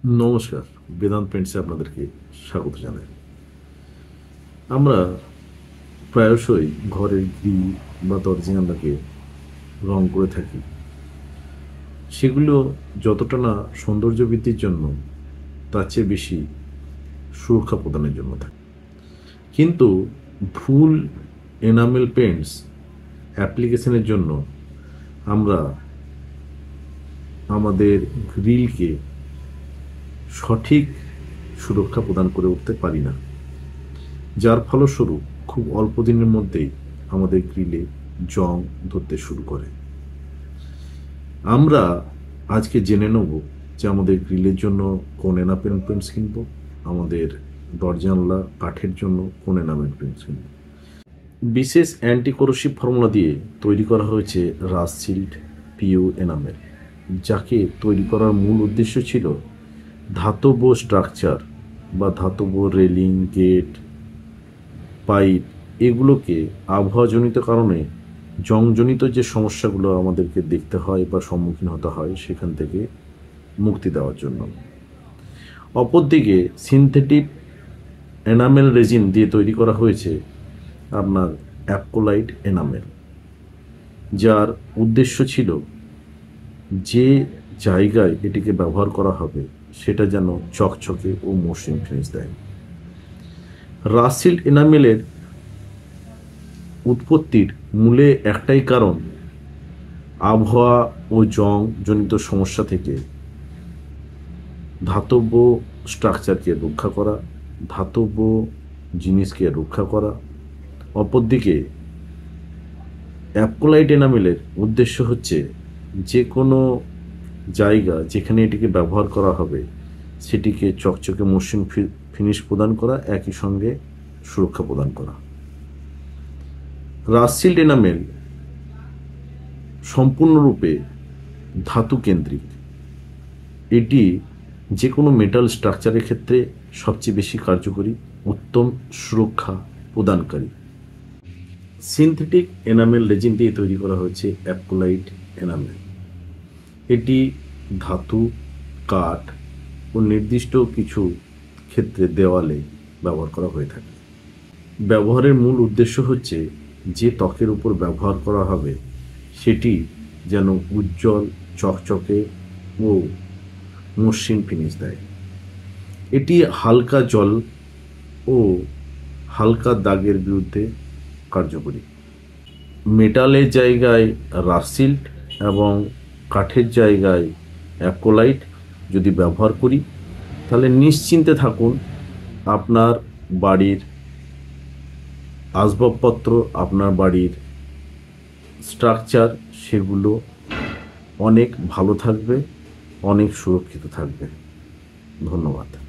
নমস্কার, বেদান্ত পেন্টসে আপনাদেরকে স্বাগত জানাই। আমরা প্রায়শই ঘরের গ্রিল বা দরজা-জানালাকে রং করে থাকি। সেগুলো যতটা না সৌন্দর্য বৃদ্ধির জন্য, তার চেয়ে বেশি সুরক্ষা প্রদানের জন্য থাকে। কিন্তু ভুল এনামেল পেন্টস অ্যাপ্লিকেশনের জন্য আমরা আমাদের গ্রিলকে সঠিক সুরক্ষা প্রদান করে উঠতে পারি না, যার ফলস্বরূপ খুব অল্প দিনের মধ্যেই আমাদের গ্রিলে জং ধরতে শুরু করে। আমরা আজকে জেনে নেব যে আমাদের গ্রিলের জন্য কোন এনামেল পেন্টস কিনব, আমাদের দরজা-জানালা কাঠের জন্য কোন এনামেল পেন্টস কিনব। বিশেষ অ্যান্টি করোসিভ ফর্মুলা দিয়ে তৈরি করা হয়েছে রাস্ট সিল্ড পিইউ এনামেল, যাকে তৈরি করার মূল উদ্দেশ্য ছিল ধাতব স্ট্রাকচার বা ধাতব রেলিং, গেট, পাইপ এগুলোকে আবহাওয়াজনিত কারণে জংজনিত যে সমস্যাগুলো আমাদেরকে দেখতে হয় বা সম্মুখীন হতে হয় সেখান থেকে মুক্তি দেওয়ার জন্য। অপরদিকে সিনথেটিক এনামেল রেজিন দিয়ে তৈরি করা হয়েছে আপনার অ্যাক্রিলাইট এনামেল, যার উদ্দেশ্য ছিল যে জায়গায় এটিকে ব্যবহার করা হবে সেটা যেন চকচকে ও মসৃণ ফিনিশ দেয়। রাস্ট সিল্ড এনামেলের উৎপত্তির মূলে একটাই কারণ, আবহাওয়া ও জং জনিত সমস্যা থেকে ধাতব স্ট্রাকচারকে রক্ষা করা, ধাতব জিনিসকে রক্ষা করা। অপরদিকে অ্যাক্রিলাইট এনামেলের উদ্দেশ্য হচ্ছে যে কোনো জায়গা যেখানে এটিকে ব্যবহার করা হবে সেটিকে চকচকে মসৃণ ফিনিশ প্রদান করা, একই সঙ্গে সুরক্ষা প্রদান করা। রাস্ট সিল্ড এনামেল সম্পূর্ণরূপে ধাতু কেন্দ্রিক। এটি যে কোনো মেটাল স্ট্রাকচারের ক্ষেত্রে সবচেয়ে বেশি কার্যকরী, উত্তম সুরক্ষা প্রদানকারী। সিনথেটিক এনামেল রেজিন দিয়ে তৈরি করা হয়েছে অ্যাক্রিলাইট এনামেল। এটি ধাতু, কাঠ ও নির্দিষ্ট কিছু ক্ষেত্রে দেওয়ালে ব্যবহার করা হয়ে থাকে। ব্যবহারের মূল উদ্দেশ্য হচ্ছে যে ত্বকের উপর ব্যবহার করা হবে সেটি যেন উজ্জ্বল, চকচকে ও মসৃণ ফিনিশ দেয়। এটি হালকা জল ও হালকা দাগের বিরুদ্ধে কার্যকরী। মেটালের জায়গায় রাস্ট সিল্ড এবং কাঠের জায়গায় অ্যাক্রিলাইট যদি ব্যবহার করি তাহলে নিশ্চিন্তে থাকুন, আপনার বাড়ির আসবাবপত্র, আপনার বাড়ির স্ট্রাকচার সেগুলো অনেক ভালো থাকবে, অনেক সুরক্ষিত থাকবে। ধন্যবাদ।